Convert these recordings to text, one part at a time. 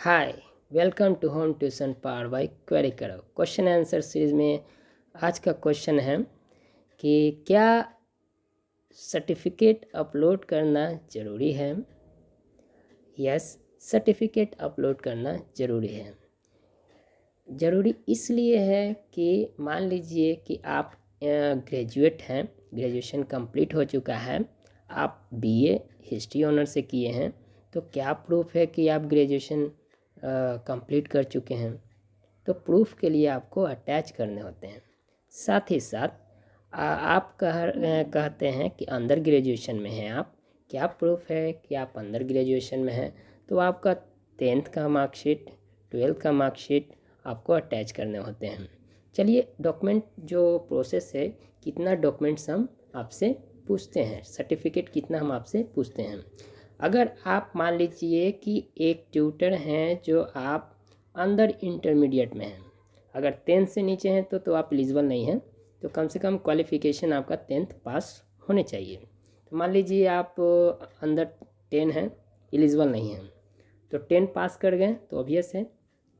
Hi, welcome to home tuition power by query करो। Question answer series में आज का क्वेश्चन है कि क्या सर्टिफिकेट अपलोड करना ज़रूरी है। यस, सर्टिफिकेट अपलोड करना ज़रूरी है। ज़रूरी इसलिए है कि मान लीजिए कि आप ग्रेजुएट हैं, ग्रेजुएशन कंप्लीट हो चुका है, आप बीए हिस्ट्री ऑनर से किए हैं, तो क्या प्रूफ है कि आप ग्रेजुएशन कंप्लीट कर चुके हैं। तो प्रूफ के लिए आपको अटैच करने होते हैं। साथ ही साथ आप कहते हैं कि अंडर ग्रेजुएशन में हैं आप, क्या प्रूफ है कि आप अंडर ग्रेजुएशन में हैं। तो आपका 10th का मार्कशीट, 12th का मार्कशीट आपको अटैच करने होते हैं। चलिए, डॉक्यूमेंट जो प्रोसेस है, कितना डॉक्यूमेंट्स हम आपसे पूछते हैं, सर्टिफिकेट कितना हम आपसे पूछते हैं। अगर आप मान लीजिए कि एक ट्यूटर हैं जो आप अंडर इंटरमीडिएट में हैं, अगर 10th से नीचे हैं तो आप एलिजिबल नहीं हैं। तो कम से कम क्वालिफ़िकेशन आपका 10th पास होने चाहिए। तो मान लीजिए आप अंडर 10 हैं, एलिजिबल नहीं हैं, तो 10 पास कर गए तो ऑब्वियस है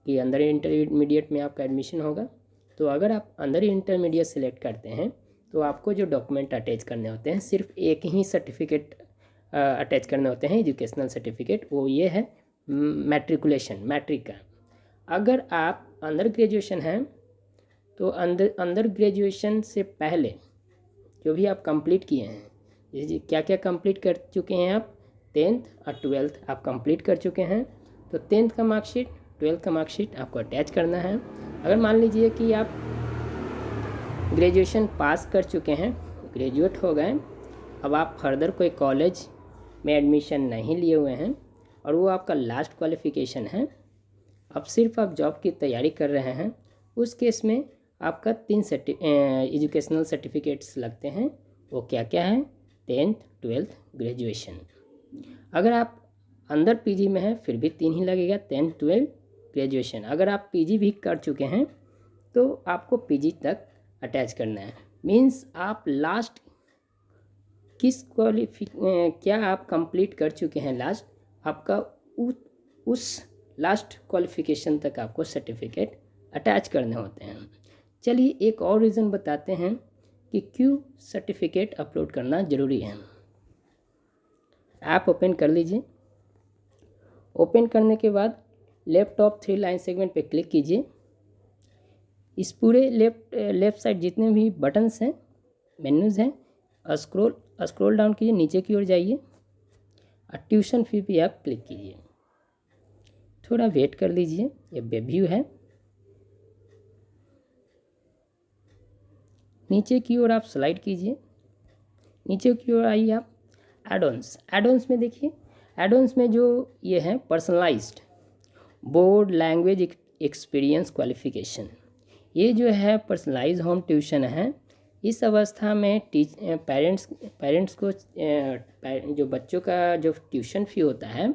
कि अंडर इंटरमीडिएट में आपका एडमिशन होगा। तो अगर आप अंडर इंटरमीडिएट सेलेक्ट करते हैं तो आपको जो डॉक्यूमेंट अटैच करने होते हैं, सिर्फ एक ही सर्टिफिकेट अटैच करने होते हैं, एजुकेशनल सर्टिफिकेट। वो ये है मैट्रिकुलेशन, मैट्रिक का। अगर आप अंडर ग्रेजुएशन हैं तो अंडर ग्रेजुएशन से पहले जो भी आप कंप्लीट किए हैं, जैसे क्या क्या कंप्लीट कर चुके हैं आप, 10th और 12th आप कंप्लीट कर चुके हैं, तो 10th का मार्कशीट, 12th का मार्कशीट आपको अटैच करना है। अगर मान लीजिए कि आप ग्रेजुएशन पास कर चुके हैं, ग्रेजुएट हो गए, अब आप फर्दर कोई कॉलेज में एडमिशन नहीं लिए हुए हैं और वो आपका लास्ट क्वालिफ़िकेशन है, अब सिर्फ आप जॉब की तैयारी कर रहे हैं, उस केस में आपका 3 एजुकेशनल सर्टिफिकेट्स लगते हैं। वो क्या क्या हैं? 10th, 12th, graduation. अगर आप अंदर पीजी में हैं फिर भी 3 ही लगेगा, 10th, 12th, ग्रेजुएशन। अगर आप पीजी भी कर चुके हैं तो आपको पीजी तक अटैच करना है। मीन्स आप लास्ट किस क्या आप कंप्लीट कर चुके हैं लास्ट, आपका उस लास्ट क्वालिफ़िकेशन तक आपको सर्टिफिकेट अटैच करने होते हैं। चलिए, एक और रीज़न बताते हैं कि क्यों सर्टिफिकेट अपलोड करना ज़रूरी है। ऐप ओपन कर लीजिए। ओपन करने के बाद लैपटॉप 3 लाइन सेगमेंट पे क्लिक कीजिए। इस पूरे लेफ़्ट साइड जितने भी बटन्स हैं, मेन्यूज़ हैं, स्क्रॉल डाउन कीजिए, नीचे की ओर जाइए और ट्यूशन फी पे आप क्लिक कीजिए। थोड़ा वेट कर लीजिए, ये वेब व्यू है। नीचे की ओर आप स्लाइड कीजिए, नीचे की ओर आइए आप एडॉन्स में देखिए। एडॉन्स में जो ये है personalised board language experience qualification, ये जो है पर्सनलाइज होम ट्यूशन है। इस अवस्था में पेरेंट्स को जो बच्चों का जो ट्यूशन फ़ी होता है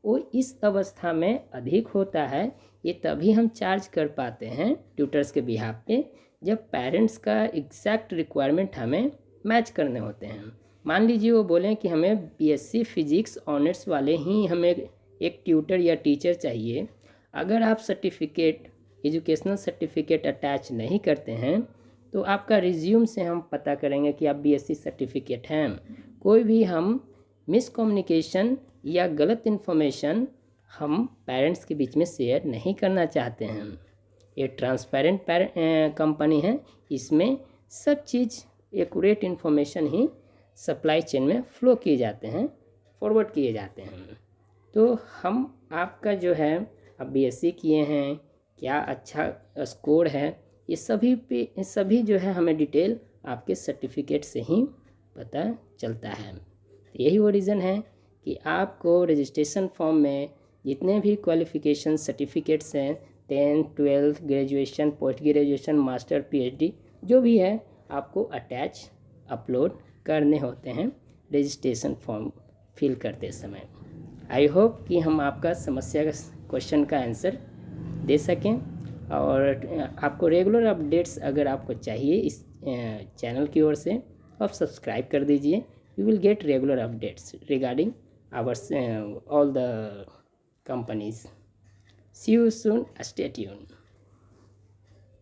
वो इस अवस्था में अधिक होता है। ये तभी हम चार्ज कर पाते हैं ट्यूटर्स के बिहाफ पे, जब पेरेंट्स का एग्जैक्ट रिक्वायरमेंट हमें मैच करने होते हैं। मान लीजिए वो बोलें कि हमें बीएससी फिजिक्स ऑनर्स वाले ही हमें एक ट्यूटर या टीचर चाहिए। अगर आप सर्टिफिकेट, एजुकेशनल सर्टिफिकेट अटैच नहीं करते हैं तो आपका रिज्यूम से हम पता करेंगे कि आप बीएससी सर्टिफिकेट हैं। कोई भी हम मिसकम्युनिकेशन या गलत इन्फॉर्मेशन हम पेरेंट्स के बीच में शेयर नहीं करना चाहते हैं। ये ट्रांसपेरेंट कंपनी है, इसमें सब चीज़ एक्यूरेट इन्फॉर्मेशन ही सप्लाई चेन में फ्लो किए जाते हैं, फॉरवर्ड किए जाते हैं। तो हम आपका जो है, अब बीएससी किए हैं, क्या अच्छा स्कोर है, ये सभी जो है हमें डिटेल आपके सर्टिफिकेट से ही पता चलता है। तो यही वो रीज़न है कि आपको रजिस्ट्रेशन फॉर्म में जितने भी क्वालिफ़िकेशन सर्टिफिकेट्स हैं, 10th, 12th, graduation, post graduation, master, PhD, जो भी है आपको अटैच अपलोड करने होते हैं रजिस्ट्रेशन फॉर्म फिल करते समय। आई होप कि हम आपका समस्या का क्वेश्चन का आंसर दे सकें। और आपको रेगुलर अपडेट्स अगर आपको चाहिए इस चैनल की ओर से, आप सब्सक्राइब कर दीजिए। You will get regular updates regarding our all the companies. See you soon, stay tune.